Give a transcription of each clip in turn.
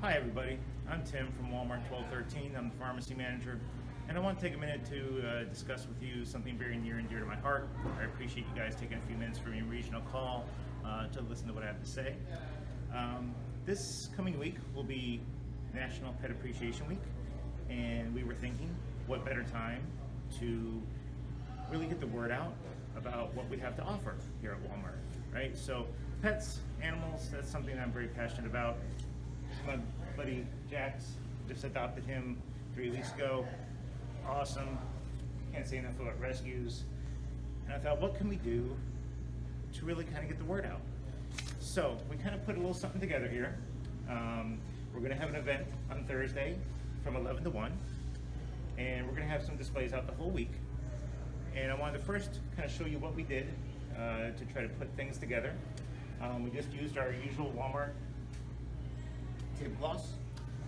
Hi everybody, I'm Tim from Walmart 1213. I'm the pharmacy manager, and I want to take a minute to discuss with you something very near and dear to my heart. I appreciate you guys taking a few minutes from your regional call to listen to what I have to say. This coming week will be National Pet Appreciation Week, and we were thinking, what better time to really get the word out about what we have to offer here at Walmart, right? So pets, animals, that's something I'm very passionate about. My buddy Jax, just adopted him 3 weeks ago. Awesome. Can't say enough about rescues. And I thought, what can we do to really kind of get the word out? So we kind of put a little something together here. We're going to have an event on Thursday from 11 to 1. And we're going to have some displays out the whole week. And I wanted to first kind of show you what we did to try to put things together. We just used our usual Walmart tablecloths,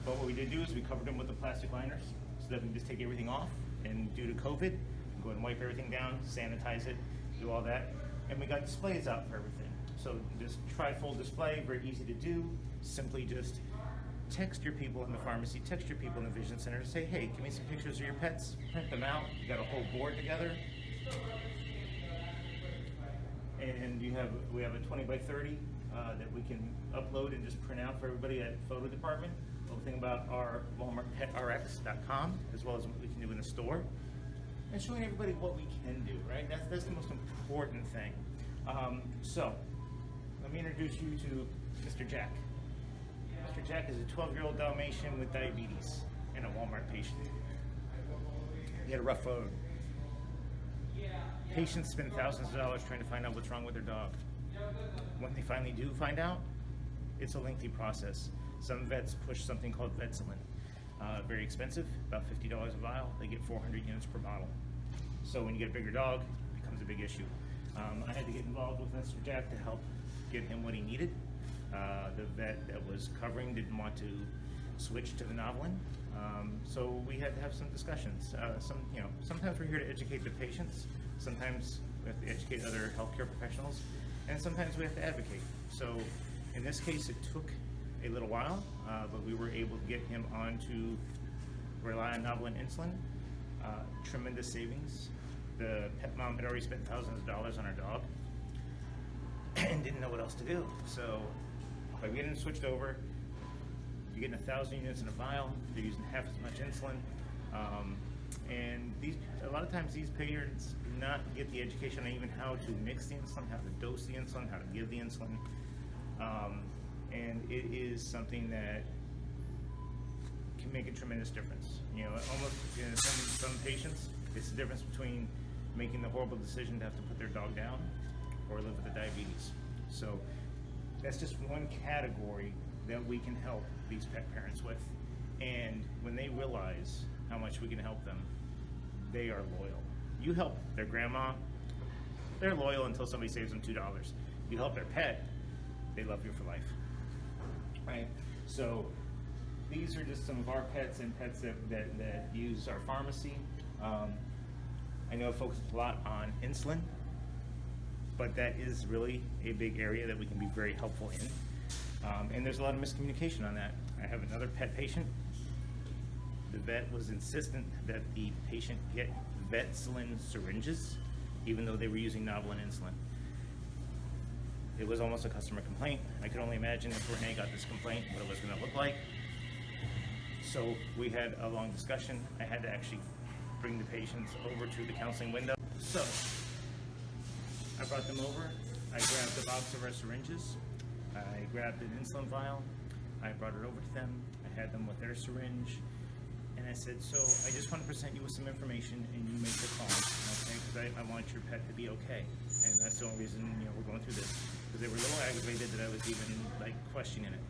but what we did do is we covered them with the plastic liners so that we can just take everything off, and due to COVID, go and wipe everything down, sanitize it, do all that, and we got displays out for everything. So just trifold display, very easy to do. Simply just text your people in the pharmacy, text your people in the vision center to say, hey, give me some pictures of your pets, print them out. You got a whole board together. And we have a 20 by 30 that we can upload and just print out for everybody at photo department. The whole thing about our WalmartPetRx.com, as well as what we can do in the store, and showing everybody what we can do, right? That's the most important thing. So let me introduce you to Mr. Jack. Mr. Jack is a 12-year-old Dalmatian with diabetes and a Walmart patient. He had a rough road. Patients spend thousands of dollars trying to find out what's wrong with their dog. When they finally do find out, it's a lengthy process. Some vets push something called Vetselin. Very expensive, about $50 a vial. They get 400 units per bottle. So when you get a bigger dog, it becomes a big issue. I had to get involved with Mr. Jack to help get him what he needed. The vet that was covering didn't want to switch to the Novolin. So we had to have some discussions. Sometimes we're here to educate the patients. Sometimes we have to educate other healthcare professionals, and sometimes we have to advocate. So in this case, it took a little while, but we were able to get him on to rely on Novolin insulin. Tremendous savings. The pet mom had already spent thousands of dollars on her dog and didn't know what else to do. So by getting them switched over, you're getting 1,000 units in a vial. They're using half as much insulin. And a lot of times these parents do not get the education on even how to mix the insulin, how to dose the insulin, how to give the insulin. And it is something that can make a tremendous difference. Almost in some patients, it's the difference between making the horrible decision to have to put their dog down or live with the diabetes. So that's just one category that we can help these pet parents with. And when they realize how much we can help them, they are loyal. You help their grandma, they're loyal until somebody saves them $2. You help their pet, they love you for life, right? So these are just some of our pets and pets that use our pharmacy. I know it focuses a lot on insulin, but that is really a big area that we can be very helpful in. And there's a lot of miscommunication on that. I have another pet patient. The vet was insistent that the patient get Vetselin syringes, even though they were using Novolin insulin. It was almost a customer complaint. I could only imagine if Renee got this complaint, what it was going to look like. So we had a long discussion. I had to actually bring the patients over to the counseling window. So I brought them over. I grabbed a box of our syringes. I grabbed an insulin vial. I brought it over to them. I had them with their syringe. And I said, so I just want to present you with some information and you make the call, okay? Because I want your pet to be okay. And that's the only reason, we're going through this. Because they were a little aggravated that I was even, questioning it.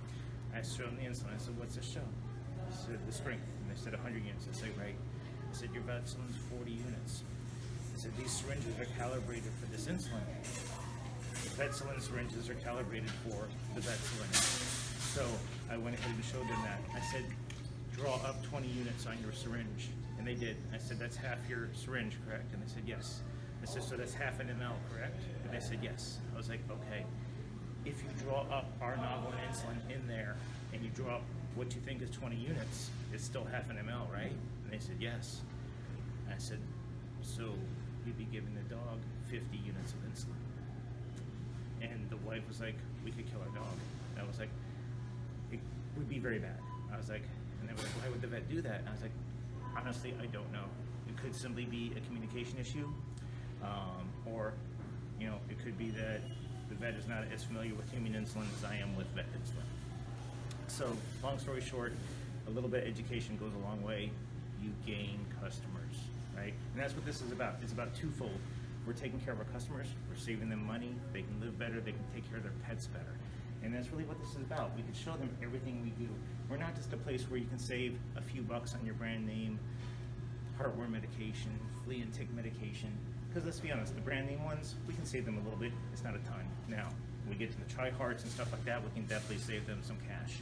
I showed them the insulin. I said, what's this show? I said, the strength. And they said 100 units. I said, right. I said, your Vetselin's 40 units. I said, these syringes are calibrated for this insulin. The Vetselin syringes are calibrated for the Vetselin. So I went ahead and showed them that. I said, draw up 20 units on your syringe. And they did. I said, that's half your syringe, correct? And they said, yes. I said, so that's half an ml, correct? And they said, yes. I was like, okay. If you draw up our Novolin insulin in there, and you drop what you think is 20 units, it's still half an ml, right? And they said, yes. I said, so you'd be giving the dog 50 units of insulin. And the wife was like, we could kill our dog. And I was like, it would be very bad. I was like, and they were like, why would the vet do that? And I was like, honestly, I don't know. It could simply be a communication issue, or, you know, it could be that the vet is not as familiar with human insulin as I am with vet insulin. So, long story short, a little bit of education goes a long way. You gain customers, right? And that's what this is about. It's about twofold. We're taking care of our customers, we're saving them money, they can live better, they can take care of their pets better. And that's really what this is about. We can show them everything we do. We're not just a place where you can save a few bucks on your brand name, heartworm medication, flea and tick medication. Because let's be honest, the brand name ones, we can save them a little bit. It's not a ton. Now, when we get to the tri-hearts and stuff like that, we can definitely save them some cash.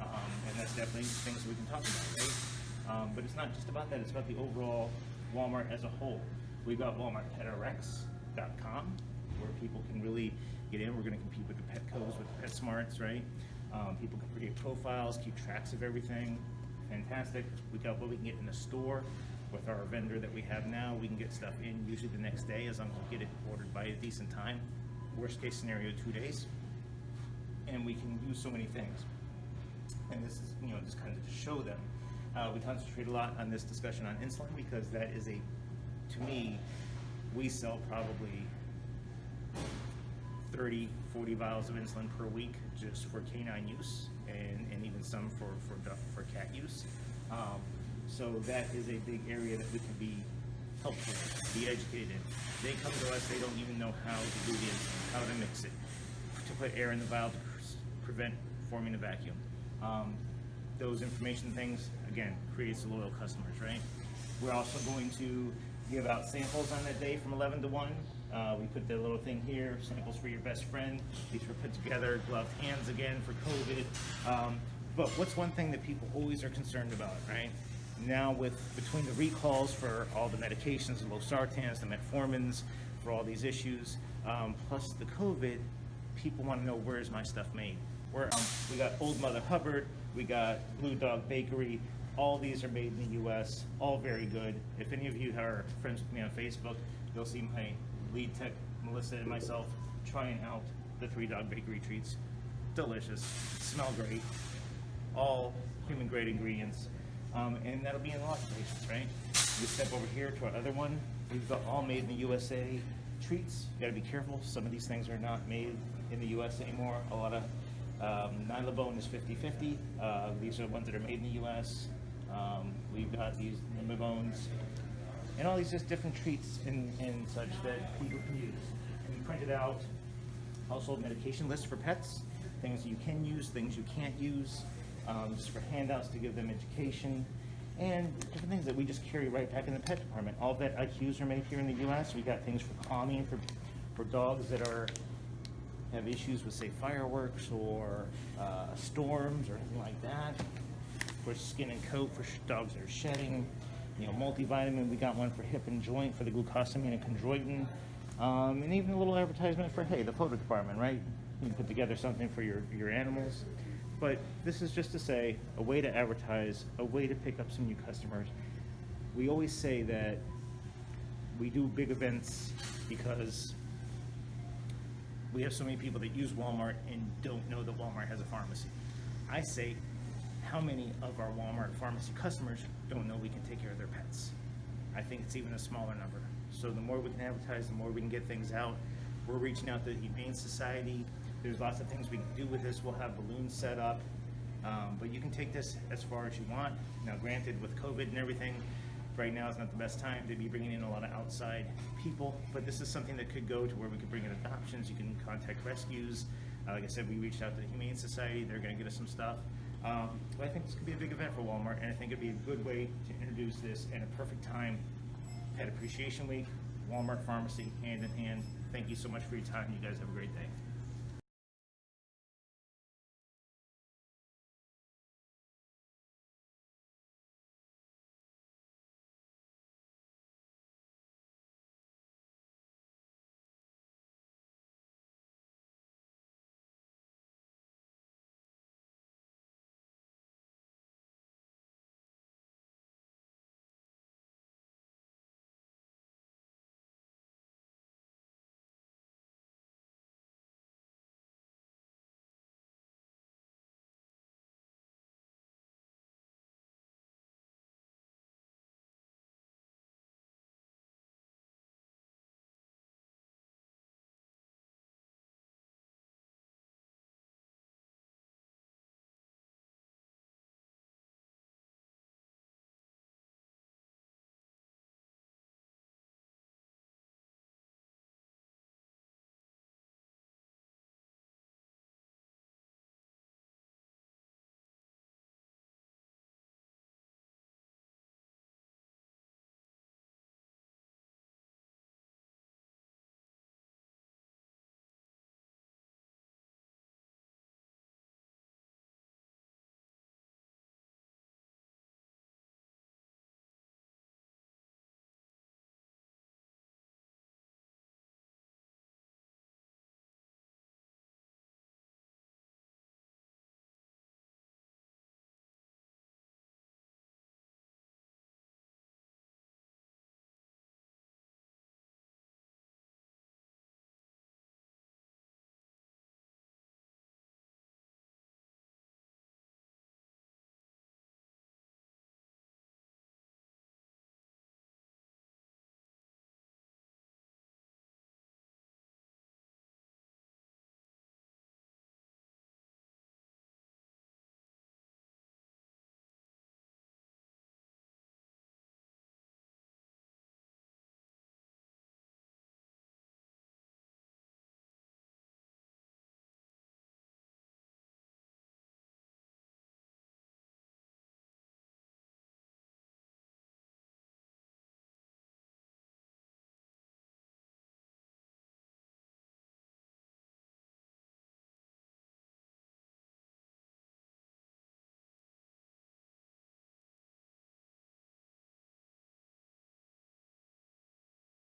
And that's definitely things that we can talk about, right? But it's not just about that. It's about the overall Walmart as a whole. We've got WalmartPetRx.com, where people can really get in. We're going to compete with the Petcos, with the PetSmarts, right? People can create profiles, keep tracks of everything. Fantastic. We got what we can get in the store with our vendor that we have now. We can get stuff in usually the next day, as long as we get it ordered by a decent time. Worst case scenario, 2 days. And we can do so many things. And this is, you know, just kind of to show them. We concentrate a lot on this discussion on insulin because that is a, to me, we sell probably 30, 40 vials of insulin per week just for canine use, and even some for cat use. So that is a big area that we can be helpful in, be educated in. They come to us, they don't even know how to do the insulin, how to mix it, to put air in the vial to prevent forming a vacuum. Those information things, again, creates loyal customers, right? We're also going to give out samples on that day from 11 to 1. We put the little thing here, samples for your best friend. These were put together, gloved hands again for COVID. But what's one thing that people always are concerned about, right? Now between the recalls for all the medications, the losartans, the metformins, for all these issues, plus the COVID, people want to know, where is my stuff made? We got Old Mother Hubbard, we got Blue Dog Bakery. All these are made in the U.S., all very good. If any of you are friends with me on Facebook, you'll see my lead tech, Melissa, and myself trying out the 3 Dog Bakery treats. Delicious, smell great, all human grade ingredients. And that'll be in lots of places, right? We step over here to our other one. We've got all made in the USA treats. You gotta be careful. Some of these things are not made in the US anymore. A lot of Nylabone is 50-50. These are ones that are made in the US. We've got these Nimibones and all these just different treats and such that people can use. And we printed out household medication lists for pets, things you can use, things you can't use, just for handouts to give them education, and different things that we just carry right back in the pet department. All vet IQs are made here in the U.S. We got things for calming for dogs that have issues with, say, fireworks or storms or anything like that. For skin and coat for dogs that are shedding. You know, multivitamin. We got one for hip and joint for the glucosamine and chondroitin, and even a little advertisement for, hey, the photo department, right? You can put together something for your animals. But this is just to say, a way to advertise, a way to pick up some new customers. We always say that we do big events because we have so many people that use Walmart and don't know that Walmart has a pharmacy. I say, how many of our Walmart pharmacy customers don't know we can take care of their pets? I think it's even a smaller number. So the more we can advertise, the more we can get things out. We're reaching out to the Humane Society. There's lots of things we can do with this. We'll have balloons set up, but you can take this as far as you want. Now, granted, with COVID and everything, right now is not the best time to be bringing in a lot of outside people, but this is something that could go to where we could bring in adoptions. You can contact rescues. Like I said, we reached out to the Humane Society. They're going to get us some stuff. But I think this could be a big event for Walmart, and I think it'd be a good way to introduce this in a perfect time. Pet Appreciation Week, Walmart Pharmacy, hand in hand. Thank you so much for your time. You guys have a great day.